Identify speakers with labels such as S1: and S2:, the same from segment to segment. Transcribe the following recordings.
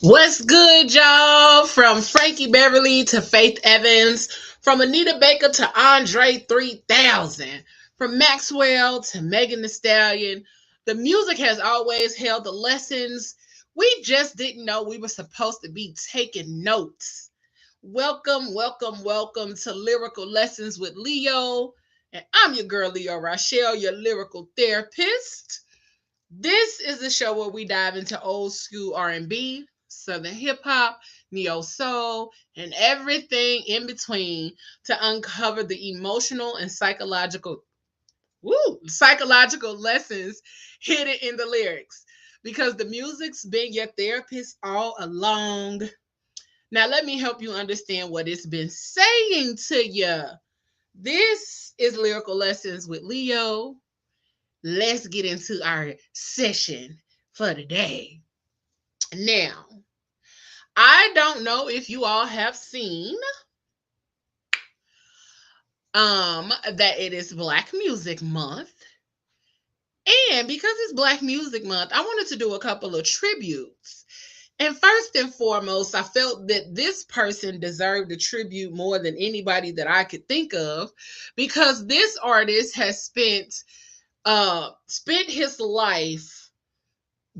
S1: What's good, y'all? From Frankie Beverly to Faith Evans, from Anita Baker to Andre 3000, from Maxwell to Megan Thee Stallion. The music has always held the lessons. We just didn't know we were supposed to be taking notes. Welcome, welcome, welcome to Lyrical Lessons with Leo. And I'm your girl, Leo Rochelle, your lyrical therapist. This is the show where we dive into old school R&B, southern hip hop, neo soul, and everything in between to uncover the emotional and psychological lessons hidden in the lyrics. Because the music's been your therapist all along. Now let me help you understand what it's been saying to you. This is Lyrical Lessons with Leo. Let's get into our session for today. Now, I don't know if you all have seen that it is Black Music Month. And because it's Black Music Month, I wanted to do a couple of tributes. And first and foremost, I felt that this person deserved a tribute more than anybody that I could think of, because this artist has spent his life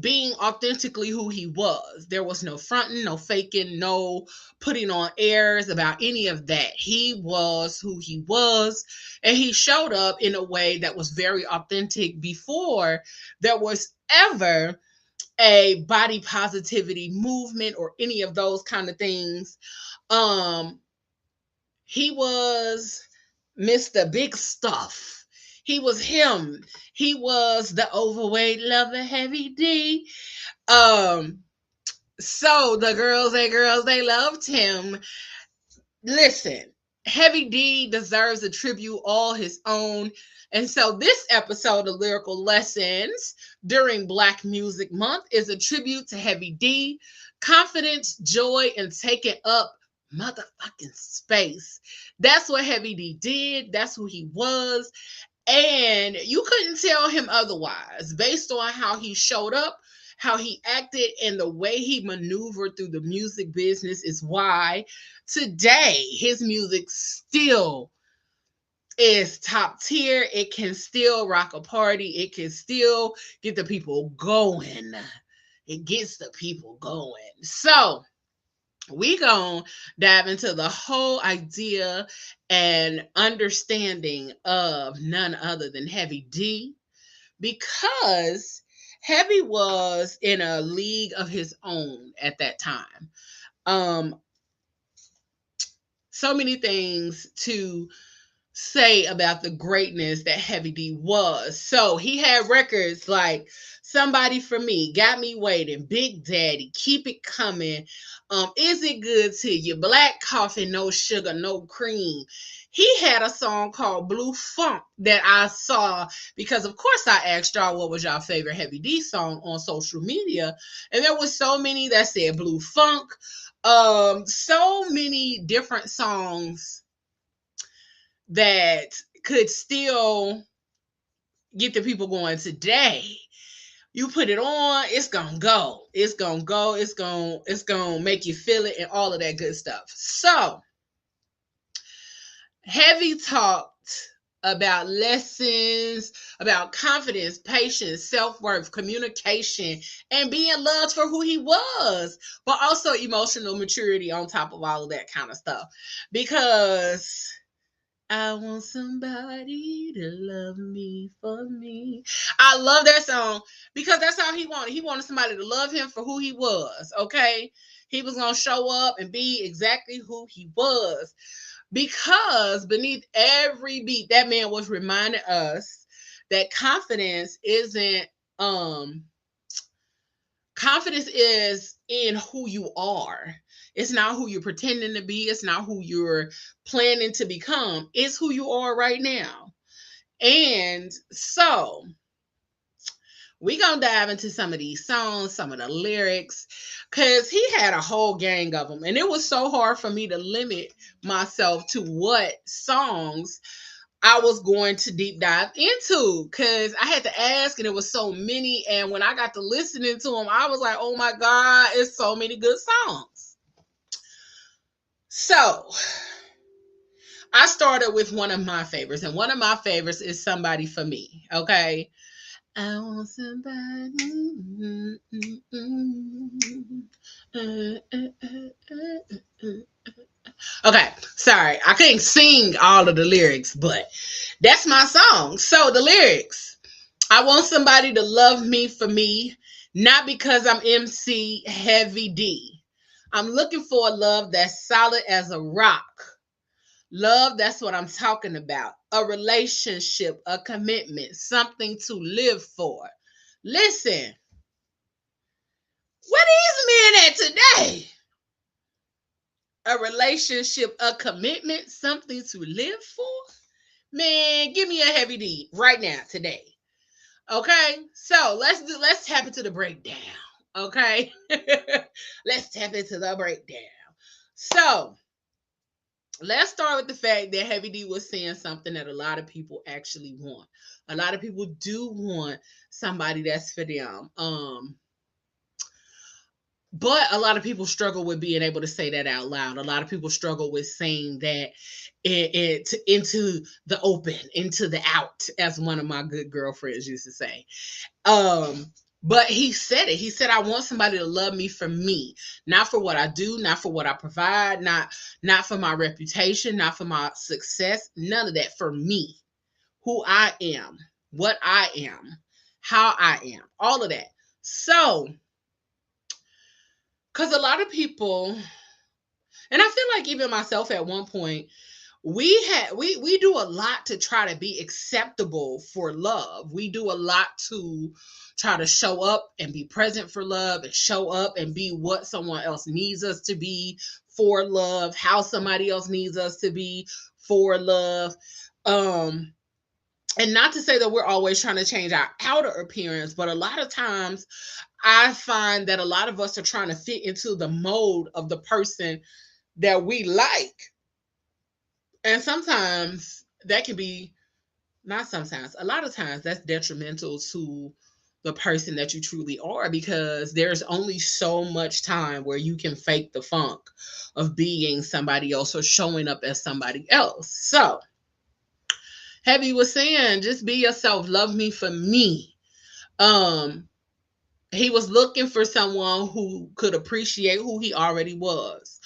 S1: being authentically who he was. There was no fronting, no faking, no putting on airs about any of that. He was who he was, and he showed up in a way that was very authentic before there was ever a body positivity movement or any of those kind of things. He was Mr. Big Stuff. He was him. He was the overweight lover, Heavy D. So the girls, they loved him. Listen, Heavy D deserves a tribute all his own. And so this episode of Lyrical Lessons during Black Music Month is a tribute to Heavy D, confidence, joy, and taking up motherfucking space. That's what Heavy D did. That's who he was. And you couldn't tell him otherwise based on how he showed up, how he acted, and the way he maneuvered through the music business is why today his music still is top tier. It can still rock a party. It can still get the people going. It gets the people going. So we gonna dive into the whole idea and understanding of none other than Heavy D, because Heavy was in a league of his own at that time. So many things to say about the greatness that Heavy D was. So he had records like Somebody for Me, Got Me Waiting, Big Daddy, Keep It Coming, Is It Good to You, Black Coffee, No Sugar, No Cream. He had a song called Blue Funk that I saw because, of course, I asked y'all what was y'all favorite Heavy D song on social media, and there was so many that said Blue Funk. So many different songs that could still get the people going today. You put it on, it's gonna go. It's gonna go. It's gonna make you feel it and all of that good stuff. So Heavy talked about lessons, about confidence, patience, self-worth, communication, and being loved for who he was, but also emotional maturity on top of all of that kind of stuff. Because I want somebody to love me for me. I love that song because that's all he wanted. He wanted somebody to love him for who he was, okay? He was going to show up and be exactly who he was, because beneath every beat, that man was reminding us that confidence is in who you are. It's not who you're pretending to be. It's not who you're planning to become. It's who you are right now. And so we're going to dive into some of these songs, some of the lyrics, because he had a whole gang of them. And it was so hard for me to limit myself to what songs I was going to deep dive into, because I had to ask and it was so many. And when I got to listening to them, I was like, oh my God, it's so many good songs. So I started with one of my favorites, and one of my favorites is Somebody for Me. Okay. I want somebody. Okay, sorry. I couldn't sing all of the lyrics, but that's my song. So the lyrics: I want somebody to love me for me, not because I'm MC Heavy D. I'm looking for a love that's solid as a rock. Love, that's what I'm talking about. A relationship, a commitment, something to live for. Listen, what is men at today? A relationship, a commitment, something to live for? Man, give me a Heavy D right now, today. Okay? So let's tap into the breakdown. Okay? Let's tap into the breakdown. So let's start with the fact that Heavy D was saying something that a lot of people actually want. A lot of people do want somebody that's for them. But a lot of people struggle with being able to say that out loud. A lot of people struggle with saying that into the open, into the out, as one of my good girlfriends used to say. But he said it. He said, I want somebody to love me for me, not for what I do, not for what I provide, not for my reputation, not for my success, none of that. For me, who I am, what I am, how I am, all of that. So, because a lot of people, and I feel like even myself at one point, we do a lot to try to be acceptable for love. We do a lot to try to show up and be present for love, and show up and be what someone else needs us to be for love, how somebody else needs us to be for love. And not to say that we're always trying to change our outer appearance, but a lot of times I find that a lot of us are trying to fit into the mold of the person that we like. And sometimes that can be, not sometimes, a lot of times that's detrimental to the person that you truly are, because there's only so much time where you can fake the funk of being somebody else or showing up as somebody else. So, Heavy was saying, just be yourself, love me for me. Um, he was looking for someone who could appreciate who he already was,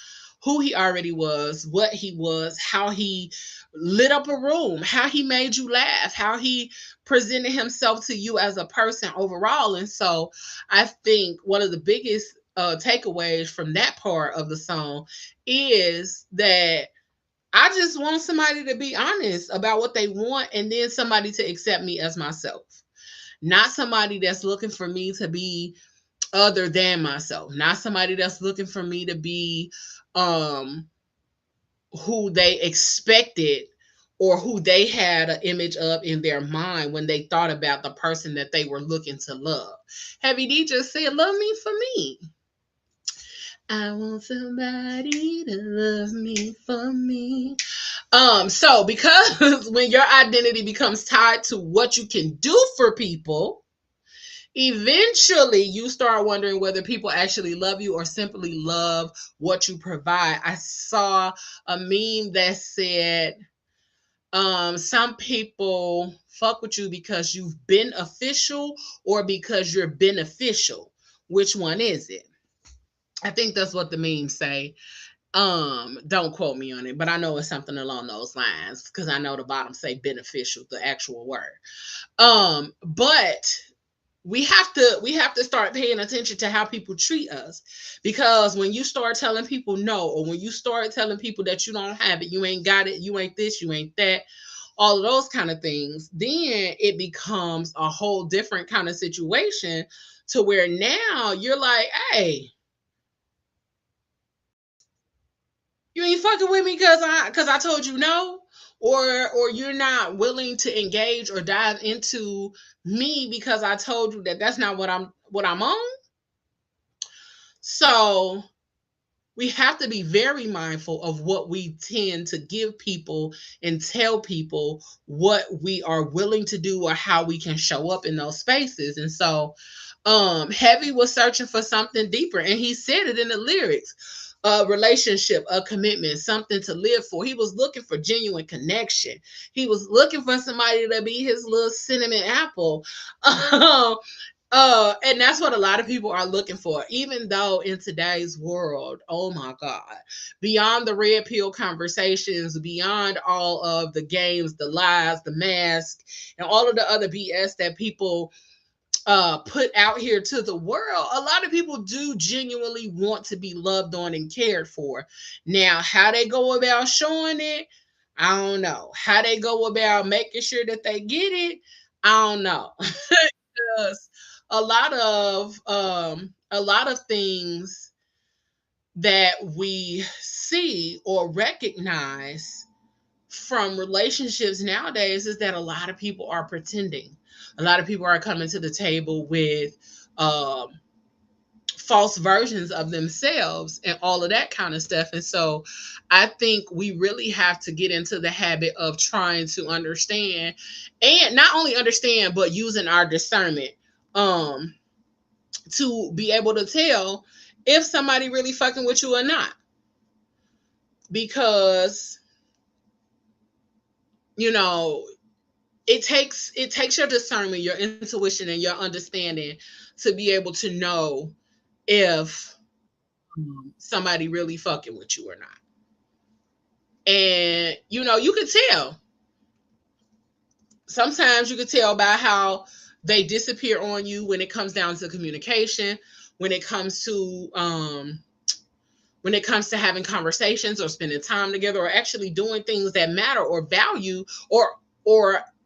S1: what he was, how he lit up a room, how he made you laugh, how he presented himself to you as a person overall. And so I think one of the biggest takeaways from that part of the song is that I just want somebody to be honest about what they want, and then somebody to accept me as myself. Not somebody that's looking for me to be other than myself. Not somebody that's looking for me to be um who they expected or who they had an image of in their mind when they thought about the person that they were looking to love. Heavy D just said, love me for me. I want somebody to love me for me. So because when your identity becomes tied to what you can do for people, eventually you start wondering whether people actually love you or simply love what you provide. I saw a meme that said, some people fuck with you because you've been official or because you're beneficial. Which one is it? I think that's what the memes say. Don't quote me on it, but I know it's something along those lines, because I know the bottom say beneficial, the actual word. But we have to start paying attention to how people treat us, because when you start telling people no, or when you start telling people that you don't have it, you ain't got it, you ain't this, you ain't that, all of those kind of things, then it becomes a whole different kind of situation, to where now you're like, hey, you ain't fucking with me because I told you no, or you're not willing to engage or dive into me because I told you that that's not what I'm on. So we have to be very mindful of what we tend to give people and tell people what we are willing to do or how we can show up in those spaces. And so Heavy was searching for something deeper, and he said it in the lyrics. A relationship, a commitment, something to live for. He was looking for genuine connection. He was looking for somebody to be his little cinnamon apple. And that's what a lot of people are looking for, even though in today's world, oh my God, beyond the red pill conversations, beyond all of the games, the lies, the mask, and all of the other BS that people put out here to the world, a lot of people do genuinely want to be loved on and cared for. Now, how they go about showing it, I don't know. How they go about making sure that they get it, I don't know. Because a lot of things that we see or recognize from relationships nowadays is that a lot of people are pretending. A lot of people are coming to the table with um, false versions of themselves and all of that kind of stuff. And so I think we really have to get into the habit of trying to understand, and not only understand, but using our discernment um, to be able to tell if somebody really fucking with you or not. Because, you know, it takes your discernment, your intuition, and your understanding to be able to know if somebody really fucking with you or not. And you could tell. Sometimes you could tell by how they disappear on you when it comes down to communication, when it comes to having conversations or spending time together or actually doing things that matter or value, or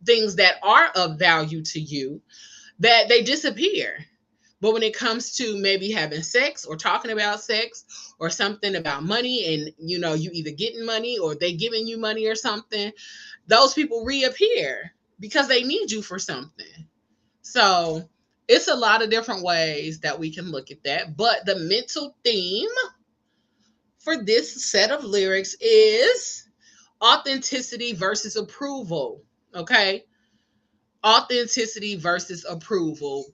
S1: things that are of value to you, that they disappear. But when it comes to maybe having sex or talking about sex or something about money, and you either getting money or they giving you money or something, those people reappear because they need you for something. So it's a lot of different ways that we can look at that. But the mental theme for this set of lyrics is authenticity versus approval. Okay. Authenticity versus approval.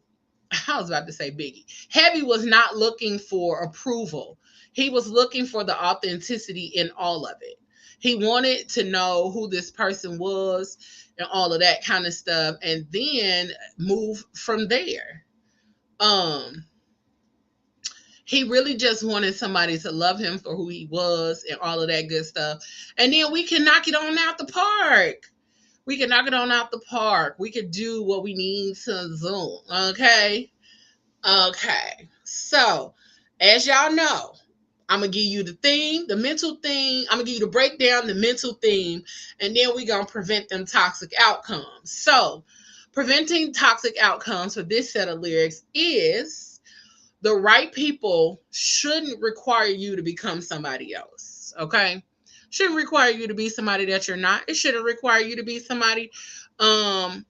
S1: I was about to say Biggie. Heavy was not looking for approval. He was looking for the authenticity in all of it. He wanted to know who this person was and all of that kind of stuff, and then move from there. Um, he really just wanted somebody to love him for who he was and all of that good stuff. And then we can knock it on out the park. We can knock it on out the park. We could do what we need to do. Okay. Okay. So, as y'all know, I'm going to give you the theme, the mental theme. I'm going to give you the breakdown, the mental theme, and then we're going to prevent them toxic outcomes. So, preventing toxic outcomes for this set of lyrics is the right people shouldn't require you to become somebody else. Okay. Shouldn't require you to be somebody that you're not. It shouldn't require you to be somebody um,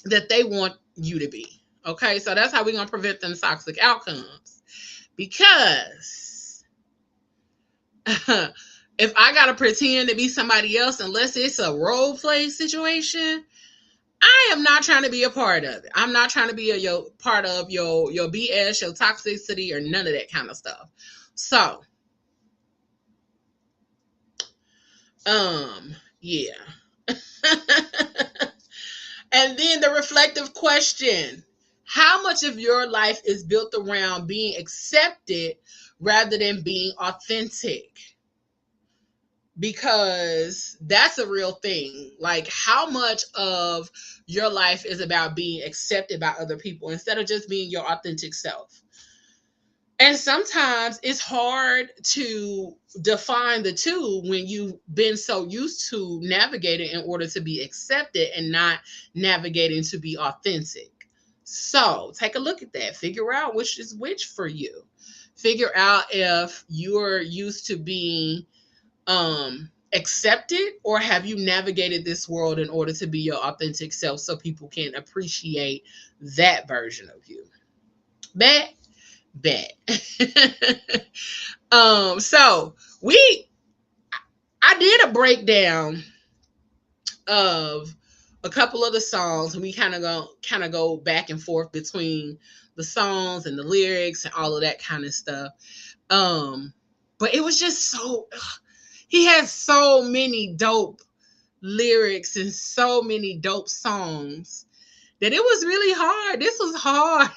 S1: that they want you to be. Okay. So that's how we're going to prevent them toxic outcomes. Because if I got to pretend to be somebody else, unless it's a role play situation, I am not trying to be a part of it. I'm not trying to be part of your BS, your toxicity, or none of that kind of stuff. So, yeah. And then the reflective question: how much of your life is built around being accepted rather than being authentic? Because that's a real thing. Like, how much of your life is about being accepted by other people instead of just being your authentic self? And sometimes it's hard to define the two when you've been so used to navigating in order to be accepted and not navigating to be authentic. So take a look at that. Figure out which is which for you. Figure out if you're used to being accepted, or have you navigated this world in order to be your authentic self so people can appreciate that version of you. Bet. Bet. So we I did a breakdown of a couple of the songs, and we kind of go back and forth between the songs and the lyrics and all of that kind of stuff. Um, but it was just so he has so many dope lyrics and so many dope songs that it was really hard. This was hard.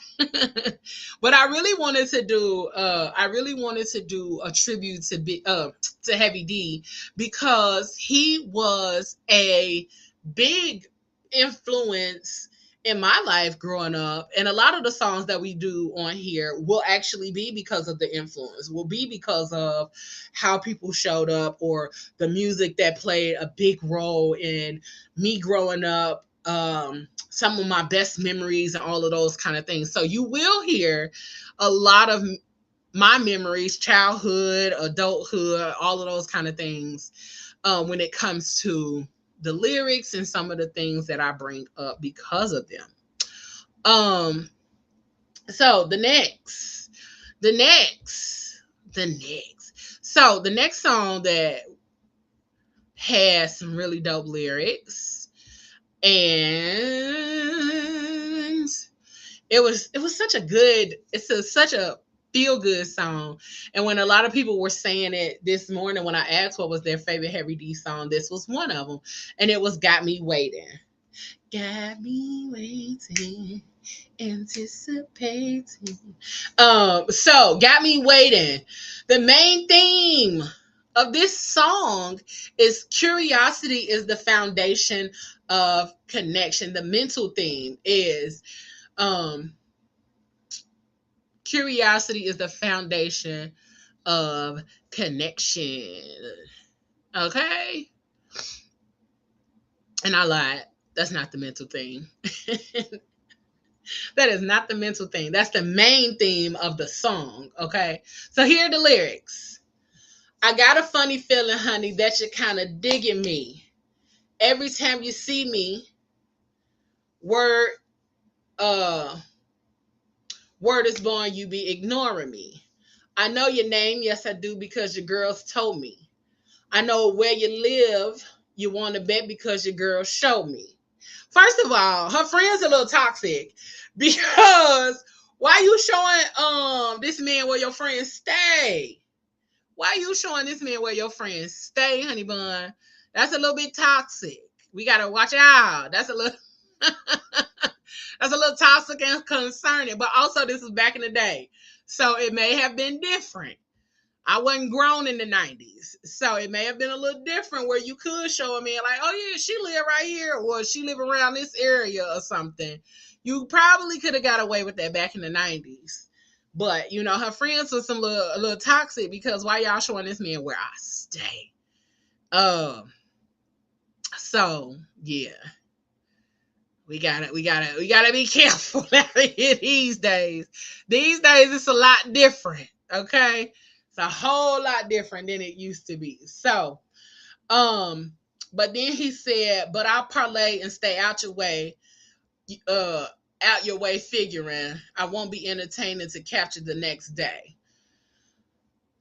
S1: But I really wanted to do a tribute to Heavy D, because he was a big influence in my life growing up, and a lot of the songs that we do on here will actually be because of the influence, will be because of how people showed up, or the music that played a big role in me growing up, some of my best memories and all of those kind of things. So you will hear a lot of my memories, childhood, adulthood, all of those kind of things, when it comes to the lyrics and some of the things that I bring up because of them. Um, so the next, the next. So the next song that has some really dope lyrics, and it was such a feel good song. And when a lot of people were saying it this morning, when I asked what was their favorite Heavy D song, this was one of them, and it was "Got Me Waiting." Got me waiting, anticipating. So "Got Me Waiting." The main theme of this song is curiosity is the foundation of connection. The mental theme is um curiosity is the foundation of connection. Okay? And I lied. That's not the mental theme. That is not the mental theme. That's the main theme of the song. Okay? So here are the lyrics. I got a funny feeling, honey, that you're kind of digging me. Every time you see me, word uh word is born, you be ignoring me. I know your name, yes I do, because your girls told me. I know where you live, you want to bet because your girls showed me. First of all, her friend's a little toxic, because why you showing this man where your friends stay? Why you showing this man where your friends stay, honey bun? That's a little bit toxic. We gotta watch out. That's a little that's a little toxic and concerning. But also, this was back in the day, so it may have been different. I wasn't grown in the 90s. So it may have been a little different, where you could show a man like, oh yeah, she live right here, or she live around this area or something. You probably could have got away with that back in the 90s. But her friends was a little toxic, because why y'all showing this man where I stay? Um, so yeah. We gotta be careful out here these days. These days it's a lot different. Okay. It's a whole lot different than it used to be. So, um, but then he said, but I'll parlay and stay out your way, uh, out your way figuring I won't be entertaining to capture the next day.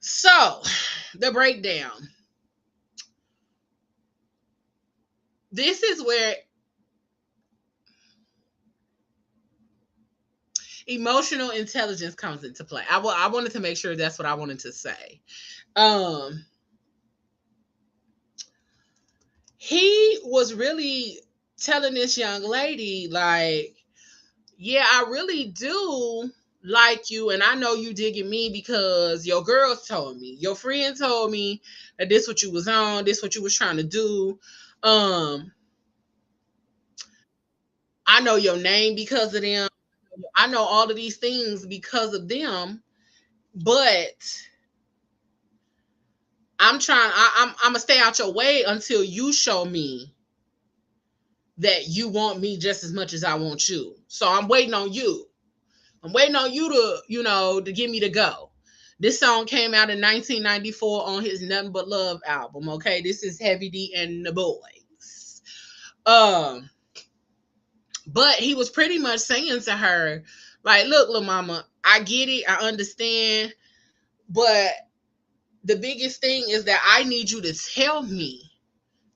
S1: So, the breakdown. This is where emotional intelligence comes into play. I wanted to make sure that's what I wanted to say. Um, he was really telling this young lady, like, yeah, I really do like you, and I know you digging me because your girls told me, your friend told me that this what you was on, this what you was trying to do. um I know your name because of them. I know all of these things because of them, but I'm gonna stay out your way until you show me that you want me just as much as I want you. So I'm waiting on you. I'm waiting on you to give me the go. This song came out in 1994 on his Nothing But Love album. Okay, this is Heavy D and the Boys. Um, but he was pretty much saying to her, like, look, little mama, I get it. I understand. But the biggest thing is that I need you to tell me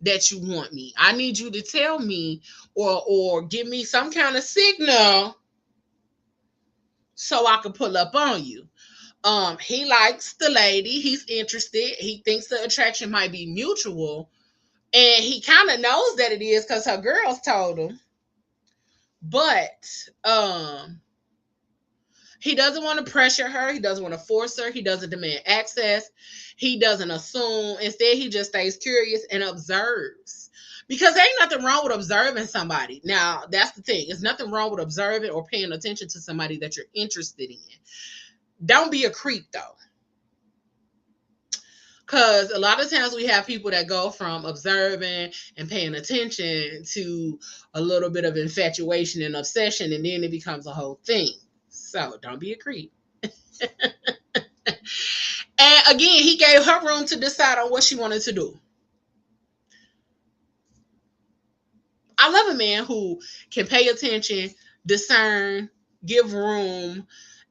S1: that you want me. I need you to tell me or give me some kind of signal so I can pull up on you. He likes the lady. He's interested. He thinks the attraction might be mutual. And he kind of knows that it is because her girls told him. But he doesn't want to pressure her. He doesn't want to force her. He doesn't demand access. He doesn't assume. Instead, he just stays curious and observes. Because there ain't nothing wrong with observing somebody. Now, that's the thing. There's nothing wrong with observing or paying attention to somebody that you're interested in. Don't be a creep, though. Because a lot of times we have people that go from observing and paying attention to a little bit of infatuation and obsession, and then it becomes a whole thing. So don't be a creep. And again, he gave her room to decide on what she wanted to do. I love a man who can pay attention, discern, give room,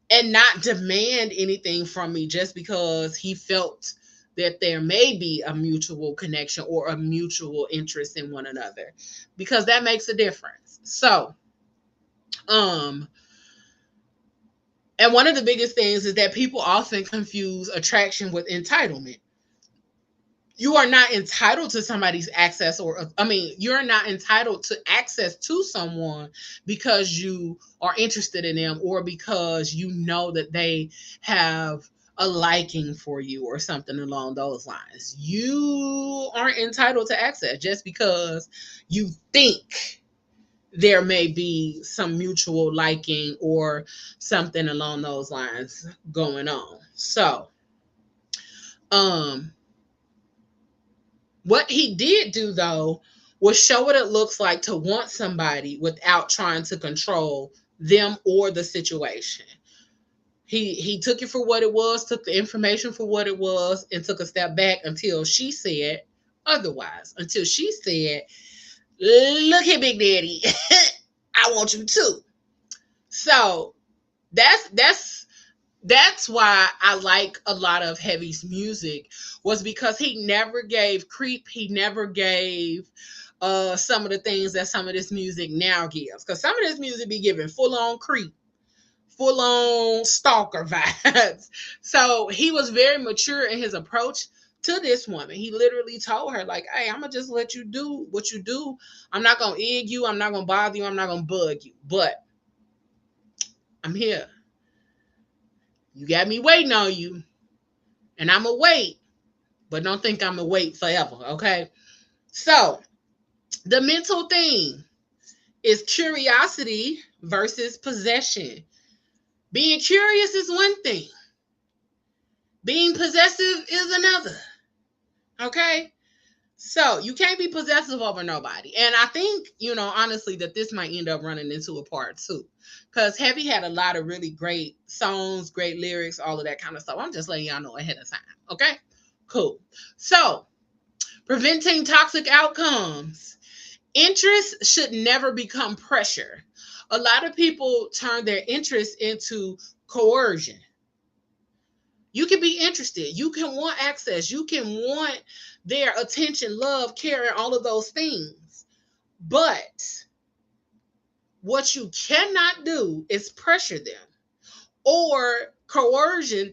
S1: and not demand anything from me just because he felt that there may be a mutual connection or a mutual interest in one another, because that makes a difference. So, and one of the biggest things is that people often confuse attraction with entitlement. You are not entitled to somebody's access, you're not entitled to access to someone because you are interested in them or because you know that they have a liking for you or something along those lines. You aren't entitled to access just because you think there may be some mutual liking or something along those lines going on. So, what he did do, though, was show what it looks like to want somebody without trying to control them or the situation. He took it for what it was, took the information for what it was, and took a step back until she said otherwise. Until she said, "Look here, Big Daddy, I want you too." So that's why I like a lot of Heavy's music, was because he never gave creep. He never gave some of the things that some of this music now gives. Because some of this music be giving full-on creep, full-on stalker vibes. So he was very mature in his approach to this woman. He literally told her, like, hey, I'm going to just let you do what you do. I'm not going to egg you. I'm not going to bother you. I'm not going to bug you. But I'm here. You got me waiting on you, and I'm going to wait, but don't think I'm going to wait forever, okay? So the mental thing is curiosity versus possession. Being curious is one thing. Being possessive is another, okay? So you can't be possessive over nobody. And I think, honestly, that this might end up running into a part two. Because Heavy had a lot of really great songs, great lyrics, all of that kind of stuff. I'm just letting y'all know ahead of time. Okay? Cool. So, preventing toxic outcomes. Interest should never become pressure. A lot of people turn their interest into coercion. You can be interested. You can want access. You can want their attention, love, care, and all of those things. But what you cannot do is pressure them. Or coercion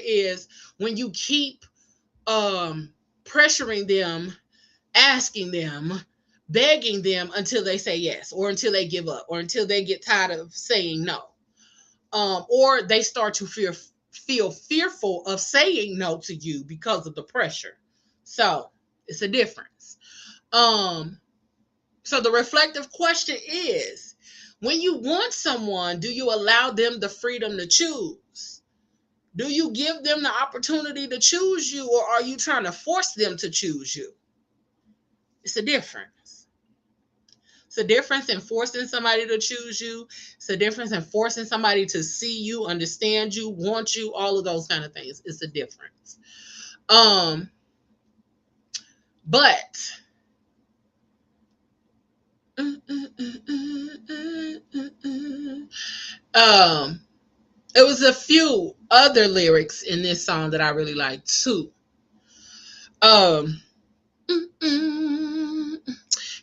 S1: is when you keep pressuring them, asking them, begging them until they say yes, or until they give up, or until they get tired of saying no. Or they start to feel fearful of saying no to you because of the pressure. So it's a difference. So the reflective question is, when you want someone, do you allow them the freedom to choose? Do you give them the opportunity to choose you, or are you trying to force them to choose you? It's a difference. It's a difference in forcing somebody to choose you. It's a difference in forcing somebody to see you, understand you, want you, all of those kind of things. It's a difference. But Um, it was a few other lyrics in this song that I really like too. Um,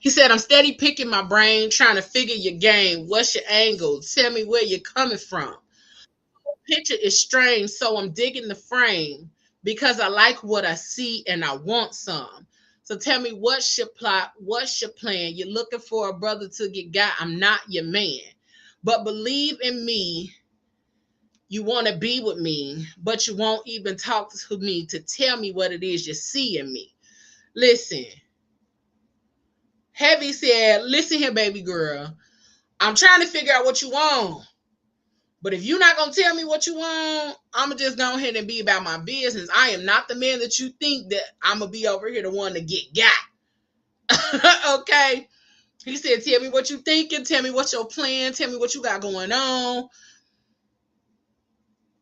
S1: he said, "I'm steady picking my brain, trying to figure your game. What's your angle? Tell me where you're coming from. Picture is strange, so I'm digging the frame because I like what I see and I want some. So tell me what's your plot, what's your plan? You're looking for a brother to get got. I'm not your man. But believe in me, you want to be with me, but you won't even talk to me to tell me what it is you see in me. Listen, Heavy said, listen here, baby girl. I'm trying to figure out what you want. But if you're not gonna tell me what you want, I'ma just go ahead and be about my business. I am not the man that you think that I'm gonna be over here the one to get got. Okay. He said, tell me what you thinking, tell me what's your plan, tell me what you got going on.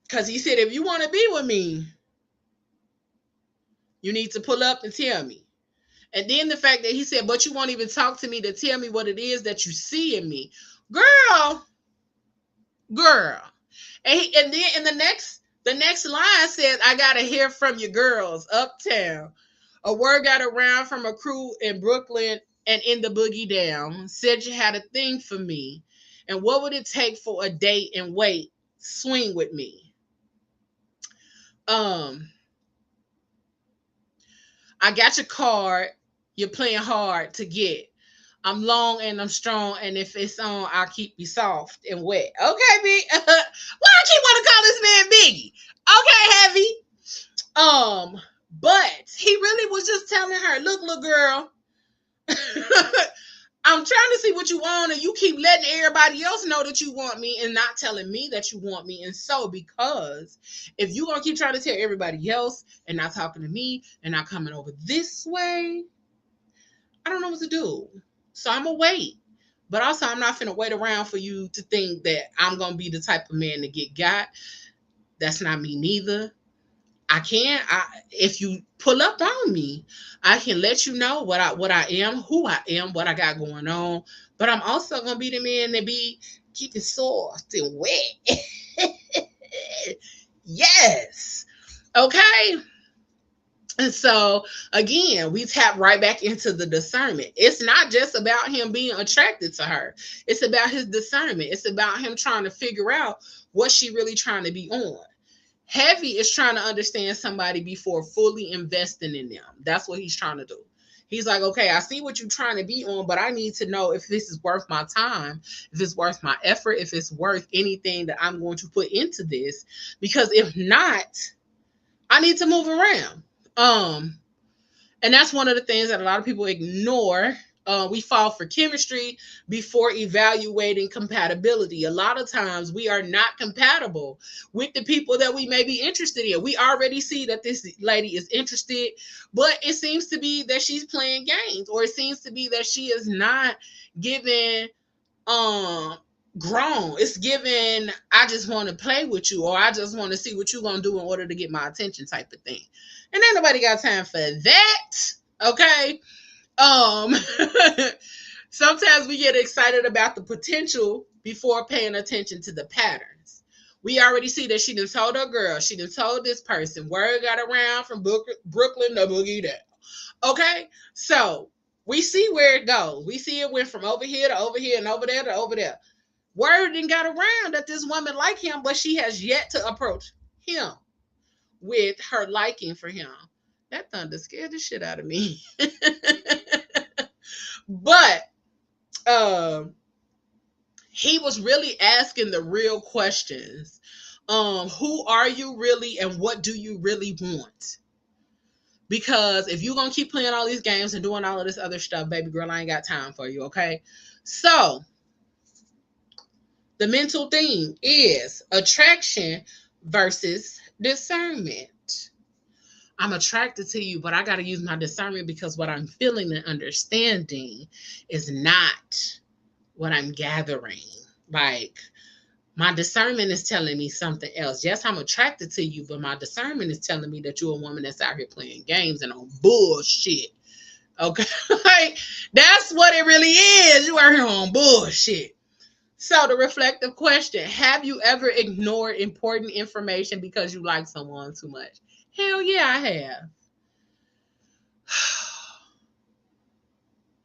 S1: Cause he said, if you want to be with me, you need to pull up and tell me. And then the fact that he said, but you won't even talk to me to tell me what it is that you see in me. Girl, girl. And then in the next line says, I gotta hear from your girls uptown. A word got around from a crew in Brooklyn and in the boogie down. Said you had a thing for me. And what would it take for a date and wait? Swing with me. Um, I got your card. You're playing hard to get. I'm long and I'm strong, and if it's on, I'll keep you soft and wet. Okay, B. Why I keep want to call this man Biggie? Okay, Heavy. But he really was just telling her, look, little girl, I'm trying to see what you want, and you keep letting everybody else know that you want me and not telling me that you want me. And so, because if you're gonna keep trying to tell everybody else and not talking to me and not coming over this way, I don't know what to do. So I'm gonna wait. But also, I'm not finna wait around for you to think that I'm gonna be the type of man to get got. That's not me neither. I can. If you pull up on me, I can let you know what I am, who I am, what I got going on. But I'm also gonna be the man that be keep it soft and wet. Yes. Okay. And so again, we tap right back into the discernment. It's not just about him being attracted to her. It's about his discernment. It's about him trying to figure out what she really trying to be on. Heavy is trying to understand somebody before fully investing in them. That's what he's trying to do. He's like, okay, I see what you're trying to be on, but I need to know if this is worth my time, if it's worth my effort, if it's worth anything that I'm going to put into this. Because if not, I need to move around. Um, and that's one of the things that a lot of people ignore. We fall for chemistry before evaluating compatibility. A lot of times we are not compatible with the people that we may be interested in. We already see that this lady is interested, but it seems to be that she's playing games, or it seems to be that she is not giving um grown. It's given, I just want to play with you, or I just want to see what you're gonna do in order to get my attention type of thing. And ain't nobody got time for that. Okay. Um Sometimes we get excited about the potential before paying attention to the patterns. We already see that she done told her girl, she done told this person, word got around from Brooklyn to Boogie Down. Okay, so we see where it goes. We see it went from over here to over here and over there to over there. Word didn't got around that this woman like him, but she has yet to approach him with her liking for him. That thunder scared the shit out of me. But um he was really asking the real questions. Who are you really and what do you really want? Because if you're gonna keep playing all these games and doing all of this other stuff, baby girl, I ain't got time for you, okay? So the mental theme is attraction versus discernment. I'm attracted to you, but I got to use my discernment because what I'm feeling and understanding is not what I'm gathering. Like, my discernment is telling me something else. Yes, I'm attracted to you, but my discernment is telling me that you're a woman that's out here playing games and on bullshit. Okay. That's what it really is. You are here on bullshit. So the reflective question, have you ever ignored important information because you like someone too much? Hell yeah, I have.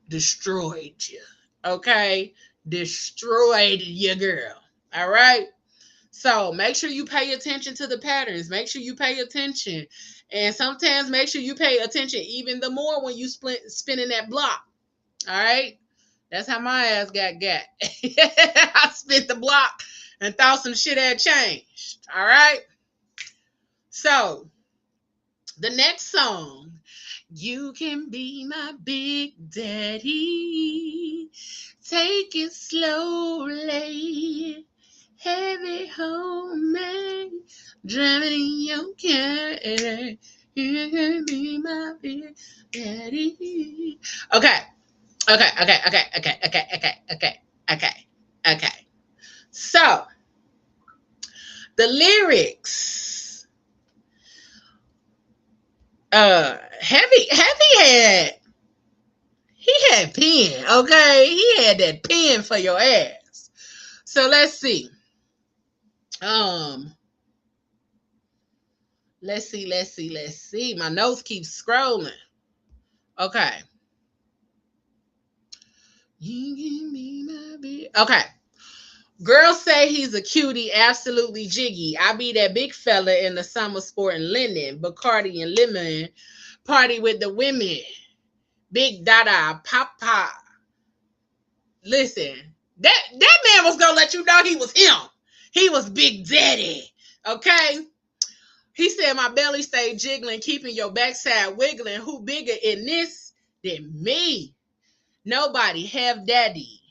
S1: Destroyed you. Okay? Destroyed you, girl. All right? So make sure you pay attention to the patterns. Make sure you pay attention. And sometimes make sure you pay attention even the more when you spinning that block. All right? That's how my ass got. I spit the block and thought some shit had changed. All right? So the next song, you can be my big daddy. Take it slowly. Heavy home man. Driving in your car. You can be my big daddy. Okay. Okay. So the lyrics. Heavy had pen, okay? He had that pen for your ass. So let's see. Um, let's see. My notes keep scrolling. Okay. You give me my big. Okay. Girls say he's a cutie, absolutely jiggy. I be that big fella in the summer sporting linen, Bacardi and lemon, party with the women. Big Dada, Papa. Listen, that man was gonna let you know he was him. He was Big Daddy. Okay? He said my belly stay jiggling, keeping your backside wiggling. Who bigger in this than me? Nobody. Have daddy.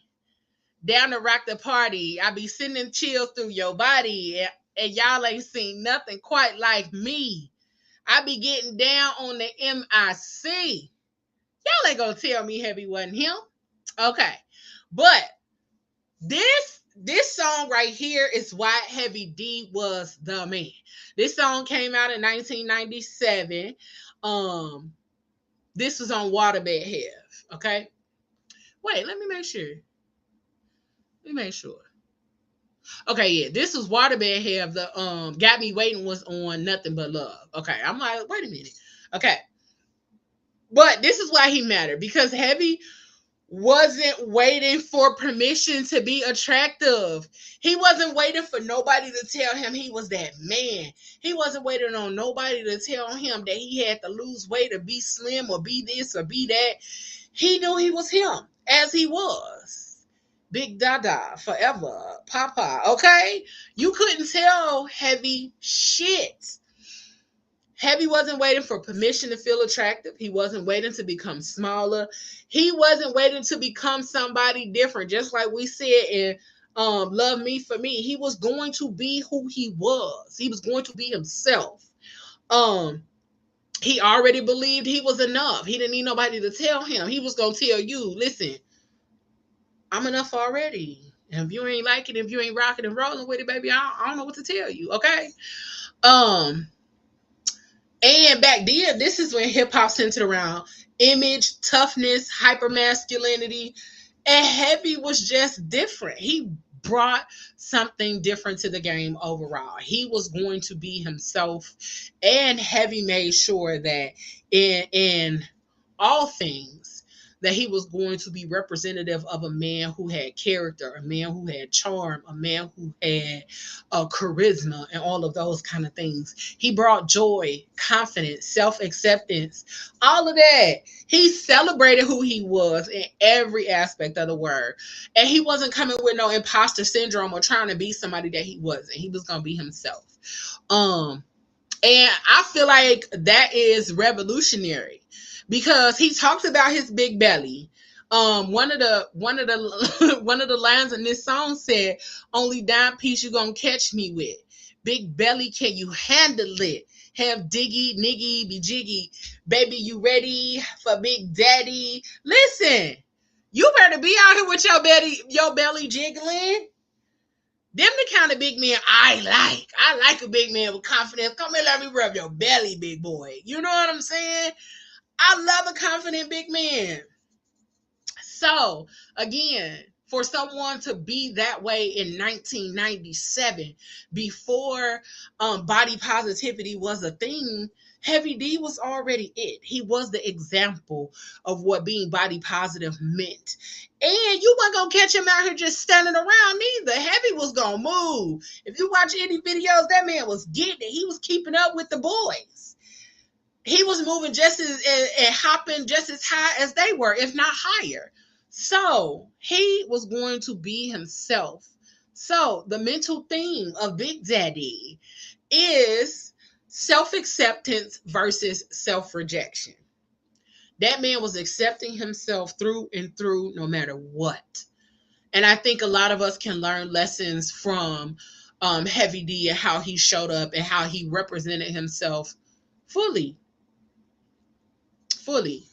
S1: Down to rock the party. I be sending chills through your body. And y'all ain't seen nothing quite like me. I be getting down on the MIC. Y'all ain't gonna tell me Heavy wasn't him. Okay. But this song right here is why Heavy D was the man. This song came out in 1997. This was on Waterbed Hev. Okay. Wait, let me make sure. Okay, yeah, this was Waterbed Hev. The Got Me Waiting was on Nothing But Love. Okay, I'm like, wait a minute. Okay. But this is why he mattered, because Heavy wasn't waiting for permission to be attractive. He wasn't waiting for nobody to tell him he was that man. He wasn't waiting on nobody to tell him that he had to lose weight or be slim or be this or be that. He knew he was him as he was. Big Dada, forever, Papa, okay? You couldn't tell Heavy shit. Heavy wasn't waiting for permission to feel attractive. He wasn't waiting to become smaller. He wasn't waiting to become somebody different. Just like we said in Love Me For Me, he was going to be who he was. He was going to be himself. He already believed he was enough. He didn't need nobody to tell him. He was going to tell you, listen, I'm enough already. And if you ain't like it, if you ain't rocking and rolling with it, baby, I don't know what to tell you, okay? And back then, this is when hip hop centered around image, toughness, hyper masculinity, and Heavy was just different. He brought something different to the game overall. He was going to be himself, and Heavy made sure that in all things that he was going to be representative of a man who had character, a man who had charm, a man who had charisma, and all of those kind of things. He brought joy, confidence, self-acceptance, all of that. He celebrated who he was in every aspect of the word. And he wasn't coming with no imposter syndrome or trying to be somebody that he wasn't. He was going to be himself. And I feel like that is revolutionary, because he talks about his big belly. One of the lines in this song said, "Only dime piece you gonna catch me with. Big belly, can you handle it? Have diggy, niggy, be jiggy. Baby, you ready for Big Daddy? Listen, you better be out here with your belly jiggling. Them the kind of big men I like. I like a big man with confidence. Come here, let me rub your belly, big boy. You know what I'm saying? I love a confident big man. So, again, for someone to be that way in 1997, before body positivity was a thing, Heavy D was already it. He was the example of what being body positive meant. And you weren't going to catch him out here just standing around neither. Heavy was going to move. If you watch any videos, that man was getting it. He was keeping up with the boys. He was moving just as and hopping just as high as they were, if not higher. So he was going to be himself. So the mental theme of Big Daddy is self-acceptance versus self-rejection. That man was accepting himself through and through, no matter what. And I think a lot of us can learn lessons from Heavy D and how he showed up and how he represented himself fully. Fully.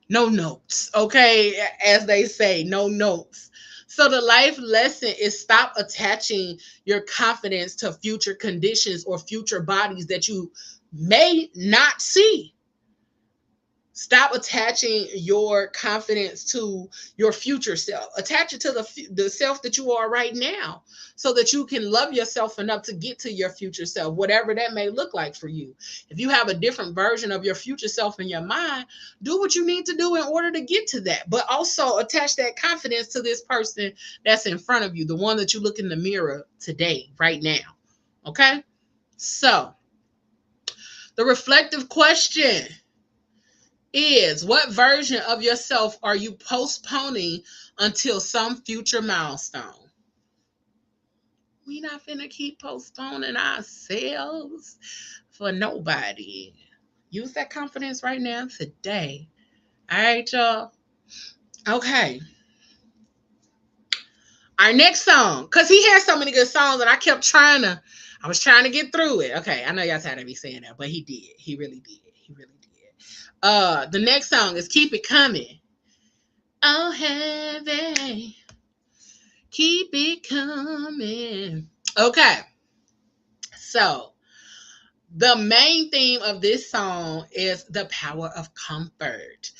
S1: No notes, okay? As they say, no notes. So the life lesson is stop attaching your confidence to future conditions or future bodies that you may not see. Stop attaching your confidence to your future self. Attach it to the self that you are right now so that you can love yourself enough to get to your future self, whatever that may look like for you. If you have a different version of your future self in your mind, do what you need to do in order to get to that. But also attach that confidence to this person that's in front of you, the one that you look in the mirror today, right now. Okay? So, the reflective question is, what version of yourself are you postponing until some future milestone? We not finna keep postponing ourselves for nobody. Use that confidence right now today. All right, y'all. Okay. Our next song, because he has so many good songs and I was trying to get through it. Okay, I know y'all tired of me saying that, but he did. He really did. He really did. The next song is Keep It Coming. Oh, heavy. Keep it coming. Okay. So, the main theme of this song is the power of comfort.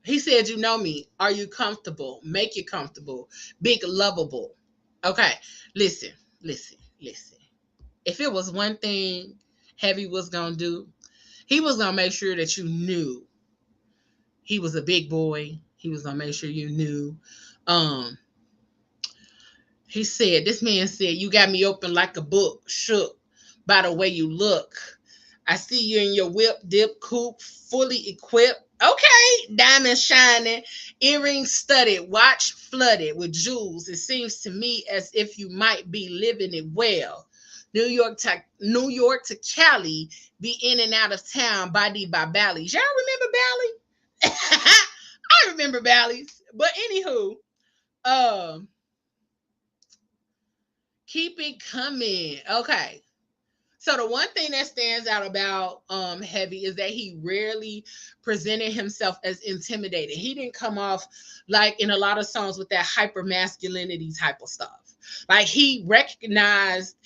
S1: He said, you know me. Are you comfortable? Make you comfortable. Big lovable. Okay. Listen. If it was one thing Heavy was going to do, he was going to make sure that you knew he was a big boy. He was going to make sure you knew. This man said, you got me open like a book, shook by the way you look. I see you in your whip, dip, coupe, fully equipped. Okay, diamonds shining, earrings studded, watch flooded with jewels. It seems to me as if you might be living it well. New York to Cali, be in and out of town, body by Bally's. Y'all remember Bally? I remember Bally's. But anywho, keep it coming. Okay. So the one thing that stands out about Heavy is that he rarely presented himself as intimidating. He didn't come off like in a lot of songs with that hyper masculinity type of stuff. Like he recognized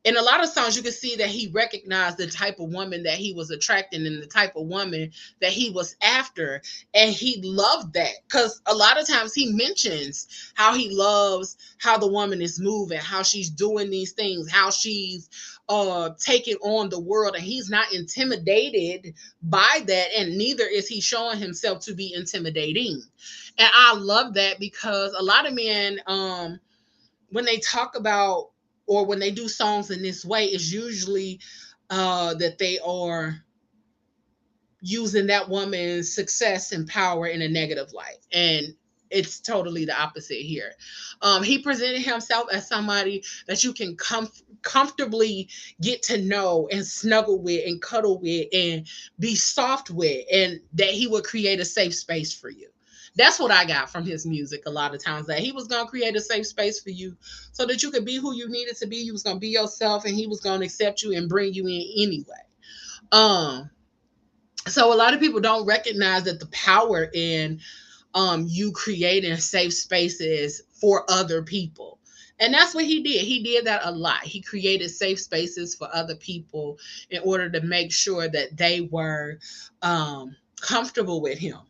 S1: in a lot of songs, you can see that he recognized the type of woman that he was attracting and the type of woman that he was after. And he loved that because a lot of times he mentions how he loves how the woman is moving, how she's doing these things, how she's taking on the world. And he's not intimidated by that. And neither is he showing himself to be intimidating. And I love that because a lot of men, when they talk about or when they do songs in this way, it's usually that they are using that woman's success and power in a negative light. And it's totally the opposite here. He presented himself as somebody that you can comfortably get to know and snuggle with and cuddle with and be soft with, and that he would create a safe space for you. That's what I got from his music a lot of times, that he was going to create a safe space for you so that you could be who you needed to be. You was going to be yourself and he was going to accept you and bring you in anyway. So a lot of people don't recognize that the power in you creating safe spaces for other people. And that's what he did. He did that a lot. He created safe spaces for other people in order to make sure that they were comfortable with him.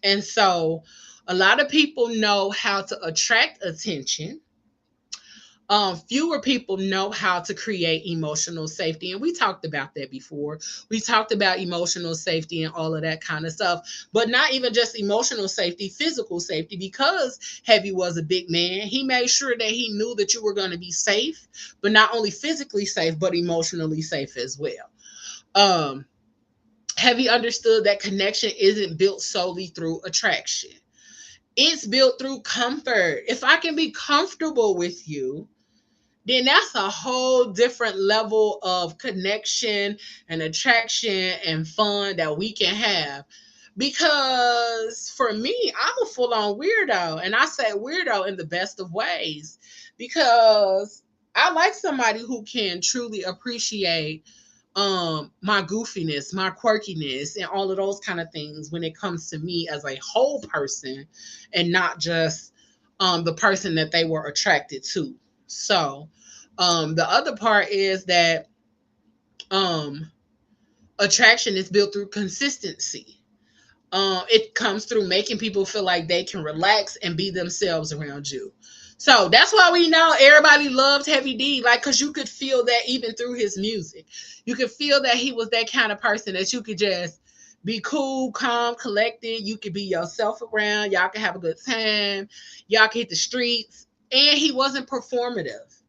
S1: And so a lot of people know how to attract attention. Fewer people know how to create emotional safety. And we talked about that before. We talked about emotional safety and all of that kind of stuff, but not even just emotional safety, physical safety, because Heavy was a big man. He made sure that he knew that you were going to be safe, but not only physically safe, but emotionally safe as well. Um, Heavy understood that connection isn't built solely through attraction. It's built through comfort. If I can be comfortable with you, then that's a whole different level of connection and attraction and fun that we can have. Because for me, I'm a full on weirdo. And I say weirdo in the best of ways because I like somebody who can truly appreciate my goofiness, my quirkiness, and all of those kind of things when it comes to me as a whole person and not just the person that they were attracted to. So the other part is that um attraction is built through consistency. It comes through making people feel like they can relax and be themselves around you. So that's why we know everybody loved Heavy D, like, because you could feel that even through his music. You could feel that he was that kind of person that you could just be cool, calm, collected. You could be yourself around. Y'all could have a good time. Y'all could hit the streets. And he wasn't performative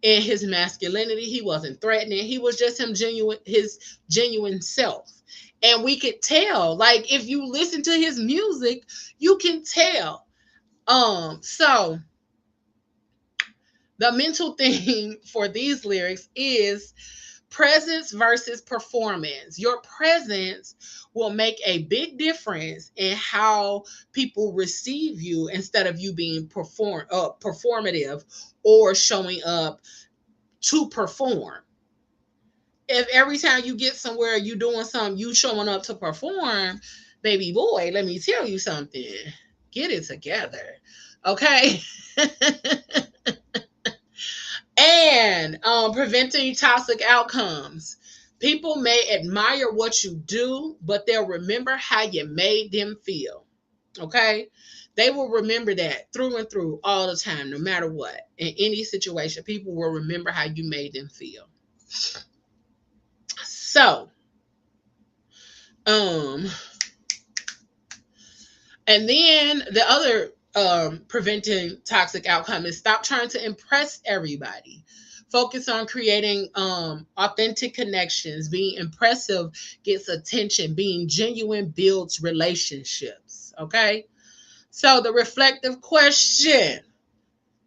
S1: in his masculinity. He wasn't threatening. He was just his genuine self. And we could tell, like, if you listen to his music, you can tell. So the mental thing for these lyrics is presence versus performance. Your presence will make a big difference in how people receive you instead of you being performative or showing up to perform. If every time you get somewhere you doing something, you showing up to perform, baby boy, let me tell you something. Get it together. Okay. And preventing toxic outcomes. People may admire what you do, but they'll remember how you made them feel. Okay. They will remember that through and through all the time, no matter what. In any situation, people will remember how you made them feel. So, um, and then the other preventing toxic outcome is stop trying to impress everybody. Focus on creating authentic connections. Being impressive gets attention. Being genuine builds relationships. Okay. So the reflective question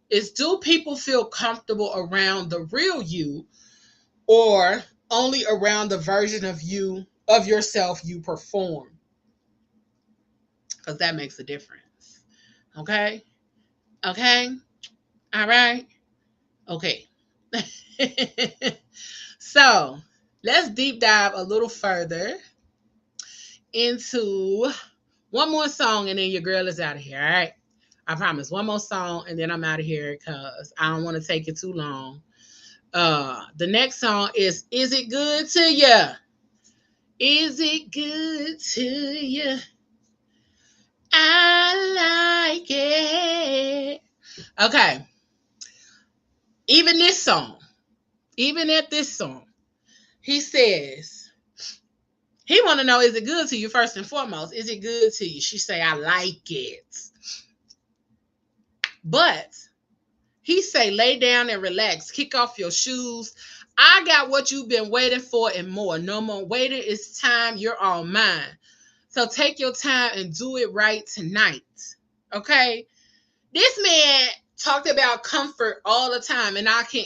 S1: is, do people feel comfortable around the real you or only around the version of you, of yourself you perform? Because that makes a difference. Okay. Okay. All right. Okay. So let's deep dive a little further into one more song and then your girl is out of here. All right. I promise. One more song and then I'm out of here because I don't want to take it too long. The next song is It Good to You? Is it good to you? I like it. Okay. Even this song, even at this song, he says, he want to know, is it good to you first and foremost? Is it good to you? She say, I like it. But he say, lay down and relax. Kick off your shoes. I got what you've been waiting for and more. No more waiting. It's time. You're all mine. So take your time and do it right tonight. Okay? This man talked about comfort all the time, and I can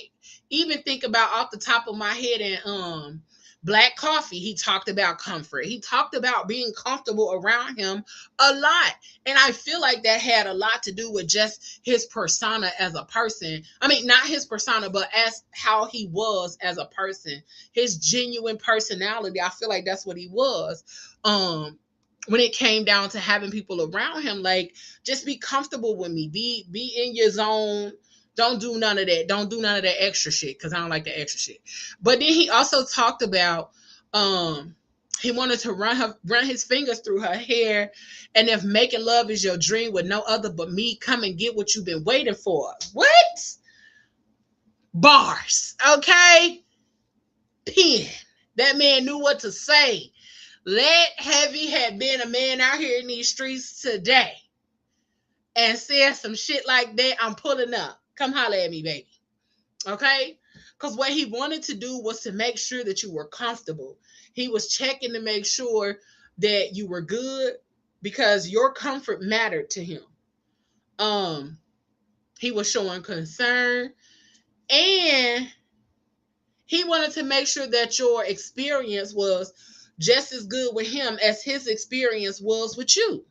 S1: even think about off the top of my head and Black Coffee. He talked about comfort. He talked about being comfortable around him a lot, and I feel like that had a lot to do with just his persona as a person. I mean, not his persona, but as how he was as a person, his genuine personality. I feel like that's what he was. When it came down to having people around him, like, just be comfortable with me, be in your zone, Don't do none of that. Don't do none of that extra shit because I don't like the extra shit. But then he also talked about he wanted to run his fingers through her hair, and if making love is your dream with no other but me, come and get what you've been waiting for. What? Bars, okay? Pen. That man knew what to say. Let Heavy had been a man out here in these streets today and said some shit like that, I'm pulling up. Come holler at me, baby. Okay? Because what he wanted to do was to make sure that you were comfortable. He was checking to make sure that you were good because your comfort mattered to him. He was showing concern, and he wanted to make sure that your experience was just as good with him as his experience was with you.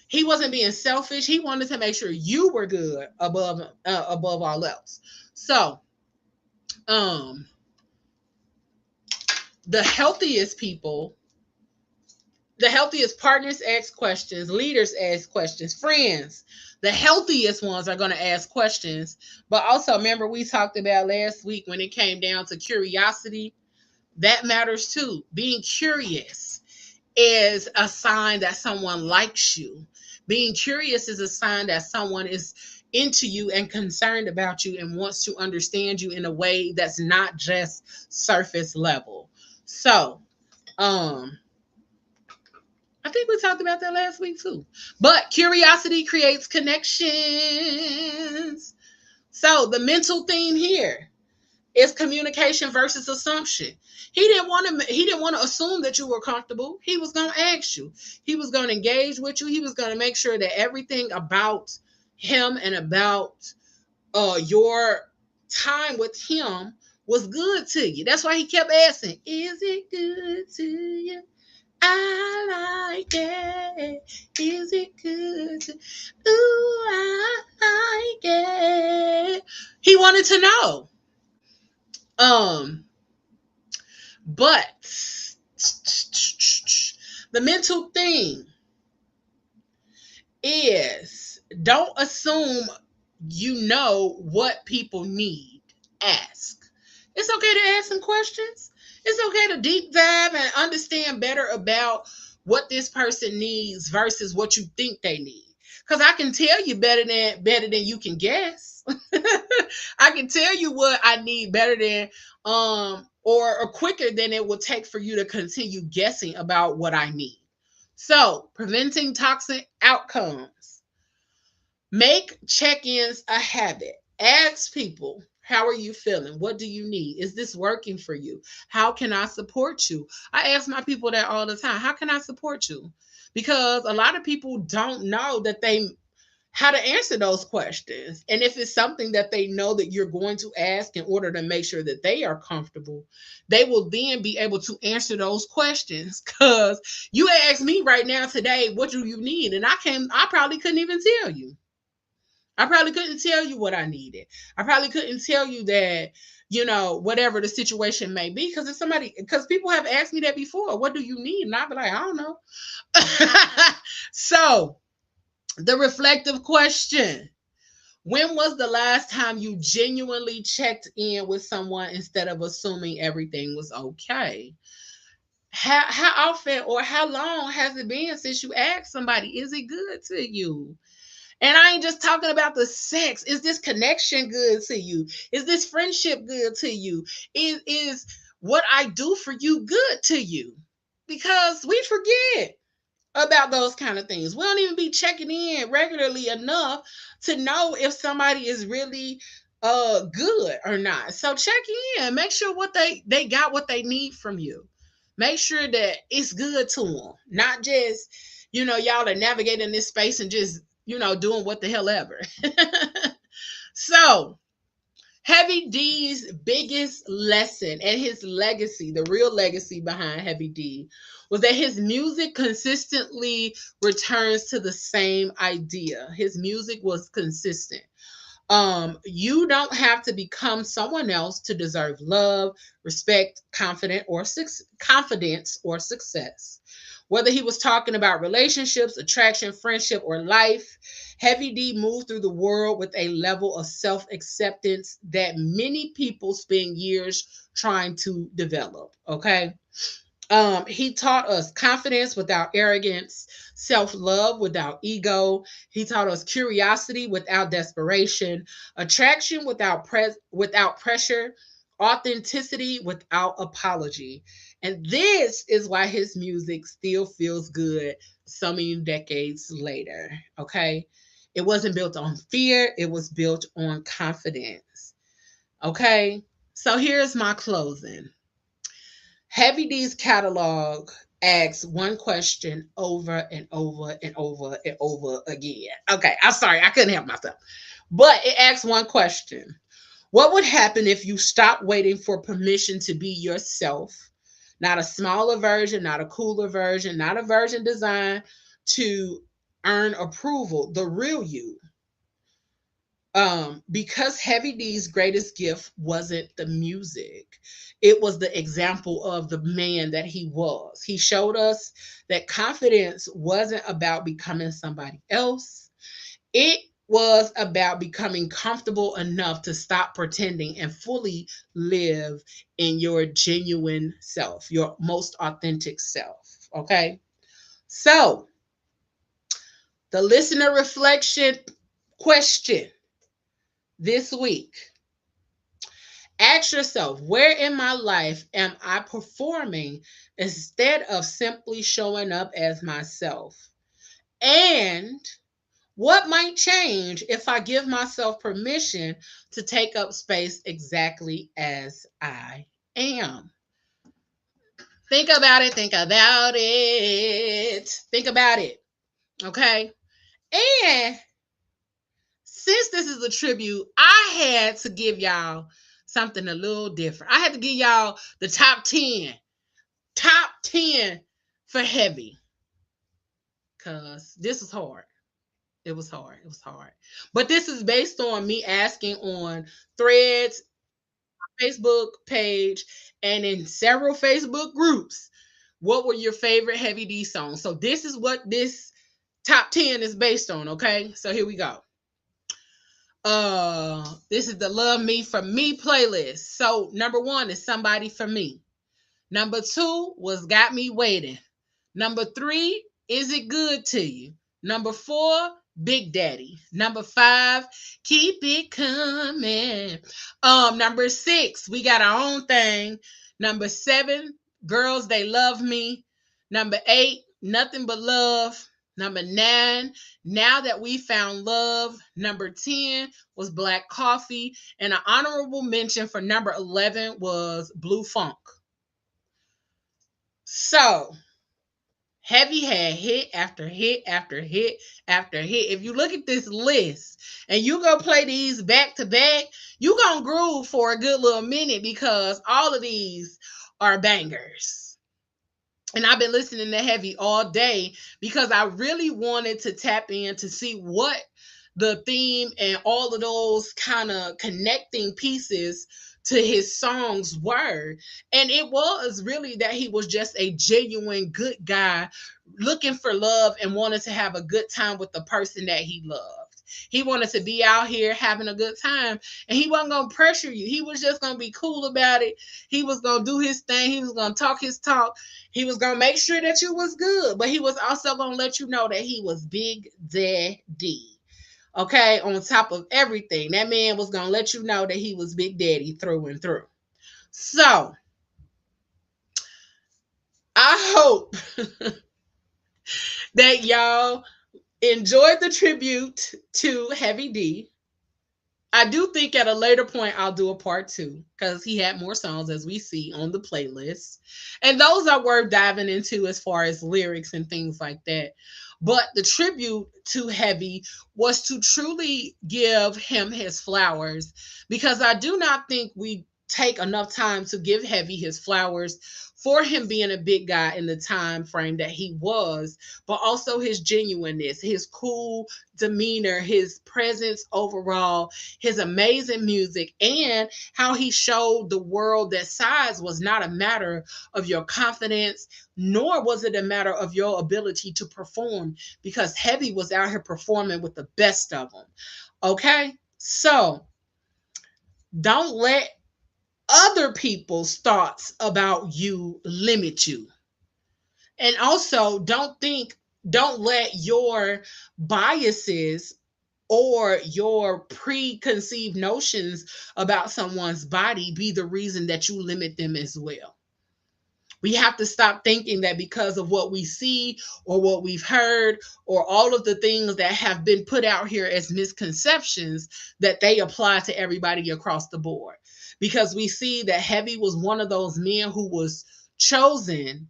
S1: He wasn't being selfish. He wanted to make sure you were good above all else. So, the healthiest people, the healthiest partners ask questions, leaders ask questions, friends, the healthiest ones are going to ask questions. But also, remember, we talked about last week when it came down to curiosity, that matters too. Being curious is a sign that someone likes you. Being curious is a sign that someone is into you and concerned about you and wants to understand you in a way that's not just surface level. So, I think we talked about that last week too. But curiosity creates connections. So, the mental theme here is communication versus assumption. He didn't want to assume that you were comfortable. He was going to ask you. He was going to engage with you. He was going to make sure that everything about him and about your time with him was good to you. That's why he kept asking, is it good to you? I like it. Is it good to Ooh, I like it. He wanted to know. But the mental thing is don't assume you know what people need. Ask. It's okay to ask some questions. It's okay to deep dive and understand better about what this person needs versus what you think they need. Because I can tell you better than you can guess. I can tell you what I need better than or quicker than it will take for you to continue guessing about what I need. So, preventing toxic outcomes. Make check-ins a habit. Ask people, how are you feeling? What do you need? Is this working for you? How can I support you? I ask my people that all the time. How can I support you? Because a lot of people don't know how to answer those questions. And if it's something that they know that you're going to ask in order to make sure that they are comfortable, they will then be able to answer those questions. Because you ask me right now today, what do you need? And I probably couldn't even tell you. I probably couldn't tell you what I needed. I probably couldn't tell you that, whatever the situation may be. Because people have asked me that before. What do you need? And I'll be like, I don't know. So, the reflective question. When was the last time you genuinely checked in with someone instead of assuming everything was okay? How often or how long has it been since you asked somebody, is it good to you? And I ain't just talking about the sex. Is this connection good to you? Is this friendship good to you? Is what I do for you good to you? Because we forget about those kind of things. We don't even be checking in regularly enough to know if somebody is really good or not. So check in, make sure what they got what they need from you. Make sure that it's good to them, not just y'all are navigating this space and just doing what the hell ever. So Heavy D's biggest lesson and his legacy, the real legacy behind Heavy D, was that his music consistently returns to the same idea. His music was consistent. You don't have to become someone else to deserve love, respect, confidence, or success. Whether he was talking about relationships, attraction, friendship, or life, Heavy D moved through the world with a level of self acceptance that many people spend years trying to develop. Okay. He taught us confidence without arrogance, self love without ego. He taught us curiosity without desperation, attraction without pressure, authenticity without apology. And this is why his music still feels good so many decades later. Okay. It wasn't built on fear, it was built on confidence. Okay. So here's my closing. Heavy D's catalog asks one question over and over and over and over again. Okay, I'm sorry, I couldn't help myself. But it asks one question. What would happen if you stopped waiting for permission to be yourself? Not a smaller version, not a cooler version, not a version designed to earn approval, the real you. Because Heavy D's greatest gift wasn't the music, it was the example of the man that he was. He showed us that confidence wasn't about becoming somebody else, it was about becoming comfortable enough to stop pretending and fully live in your genuine self, your most authentic self. Okay. So, the listener reflection question this week: ask yourself, where in my life am I performing instead of simply showing up as myself? And what might change if I give myself permission to take up space exactly as I am? Think about it. Think about it. Think about it. Okay. And since this is a tribute, I had to give y'all something a little different. I had to give y'all the top 10. Top 10 for heavy. Because this is hard. It was hard. It was hard. But this is based on me asking on threads, Facebook page, and in several Facebook groups, what were your favorite Heavy D songs? So this is what this top 10 is based on, okay? So here we go. This is the Love Me for Me playlist. So number 1 is Somebody for Me. Number 2 was Got Me Waiting. Number 3, Is It Good to You? Number 4, Big Daddy. Number 5, Keep It Coming. Number 6, We Got Our Own Thing. Number 7, Girls They Love Me. Number 8, Nothing But Love. Number 9, Now That We Found Love. Number 10 was Black Coffee. And an honorable mention for number 11 was Blue Funk. So, Heavy had hit after hit after hit after hit. If you look at this list and you go play these back to back, you gonna groove for a good little minute because all of these are bangers. And I've been listening to Heavy all day because I really wanted to tap in to see what the theme and all of those kind of connecting pieces to his songs were. And it was really that he was just a genuine good guy looking for love and wanted to have a good time with the person that he loved. He wanted to be out here having a good time and he wasn't going to pressure you. He was just going to be cool about it. He was going to do his thing. He was going to talk his talk. He was going to make sure that you was good, but he was also going to let you know that he was Big Daddy. Okay, on top of everything, that man was going to let you know that he was Big Daddy through and through. So, I hope that y'all enjoyed the tribute to Heavy D. I do think at a later point I'll do a part 2 because he had more songs as we see on the playlist. And those are worth diving into as far as lyrics and things like that. But the tribute to Heavy was to truly give him his flowers because I do not think we take enough time to give Heavy his flowers for him being a big guy in the time frame that he was, but also his genuineness, his cool demeanor, his presence overall, his amazing music, and how he showed the world that size was not a matter of your confidence, nor was it a matter of your ability to perform, because Heavy was out here performing with the best of them. Okay? So, don't let other people's thoughts about you limit you. And also, don't let your biases or your preconceived notions about someone's body be the reason that you limit them as well. We have to stop thinking that because of what we see or what we've heard or all of the things that have been put out here as misconceptions, that they apply to everybody across the board. Because we see that Heavy was one of those men who was chosen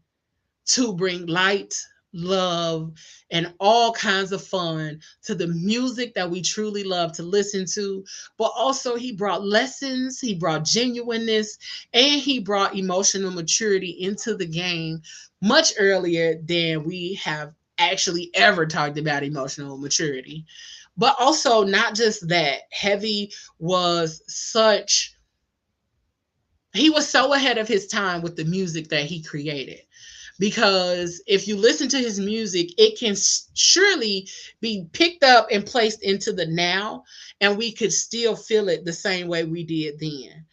S1: to bring light, love, and all kinds of fun to the music that we truly love to listen to. But also, he brought lessons, he brought genuineness, and he brought emotional maturity into the game much earlier than we have actually ever talked about emotional maturity. But also, not just that, Heavy was such, he was so ahead of his time with the music that he created, because if you listen to his music, it can surely be picked up and placed into the now, and we could still feel it the same way we did then.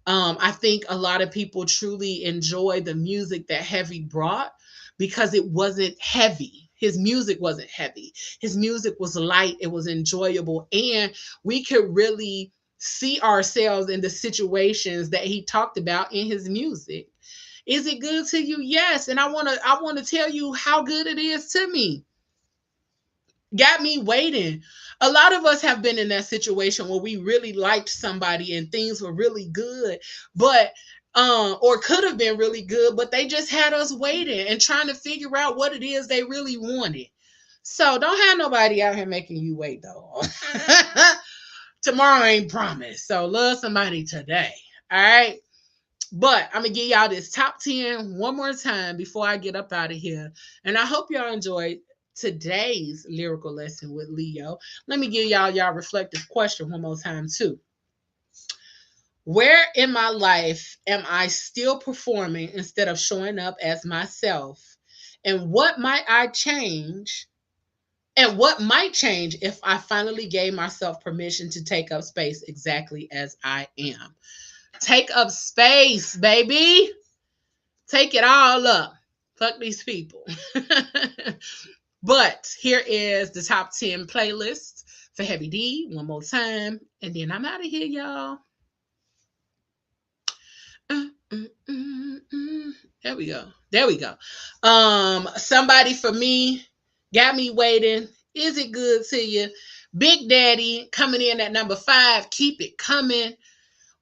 S1: I think a lot of people truly enjoy the music that Heavy brought because it wasn't heavy. His music wasn't heavy. His music was light, it was enjoyable, and we could really see ourselves in the situations that he talked about in his music. Is it good to you? Yes. And I want to tell you how good it is to me. Got me waiting. A lot of us have been in that situation where we really liked somebody and things were really good, but or could have been really good, but they just had us waiting and trying to figure out what it is they really wanted. So don't have nobody out here making you wait though. Tomorrow ain't promised. So love somebody today. All right. But I'm gonna give y'all this top 10 one more time before I get up out of here. And I hope y'all enjoyed today's lyrical lesson with Leo. Let me give y'all reflective question one more time too. Where in my life am I still performing instead of showing up as myself? And what might I change? And what might change if I finally gave myself permission to take up space exactly as I am? Take up space, baby. Take it all up. Fuck these people. But here is the top 10 playlist for Heavy D one more time. And then I'm out of here, y'all. There we go. There we go. Somebody for me, got me waiting. Is it good to you? Big Daddy coming in at number 5. Keep it coming.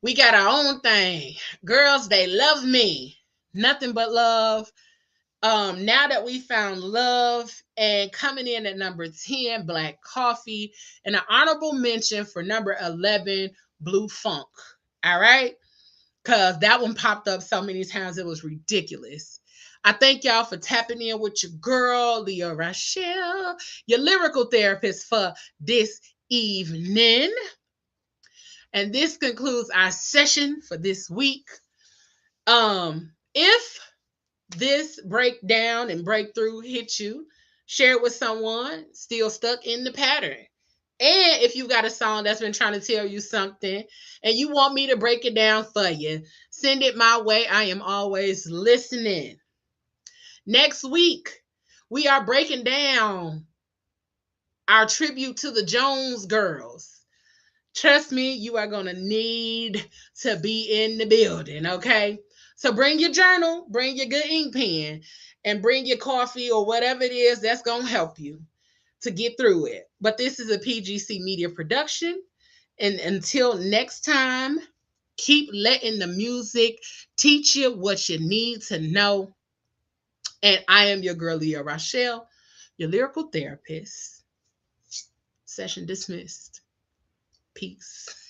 S1: We got our own thing. Girls, they love me. Nothing but love. Now that we found love, and coming in at number 10, Black Coffee, and an honorable mention for number 11, Blue Funk. All right, because that one popped up so many times it was ridiculous. I thank y'all for tapping in with your girl, Leah Rochelle, your lyrical therapist for this evening. And this concludes our session for this week. If this breakdown and breakthrough hit you, share it with someone still stuck in the pattern. And if you got a song that's been trying to tell you something and you want me to break it down for you, send it my way. I am always listening. Next week, we are breaking down our tribute to the Jones Girls. Trust me, you are going to need to be in the building, okay? So bring your journal, bring your good ink pen, and bring your coffee or whatever it is that's going to help you to get through it. But this is a PGC Media production. And until next time, keep letting the music teach you what you need to know. And I am your girl, Leah Rochelle, your lyrical therapist. Session dismissed. Peace.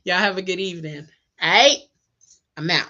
S1: Y'all have a good evening. All right, I'm out.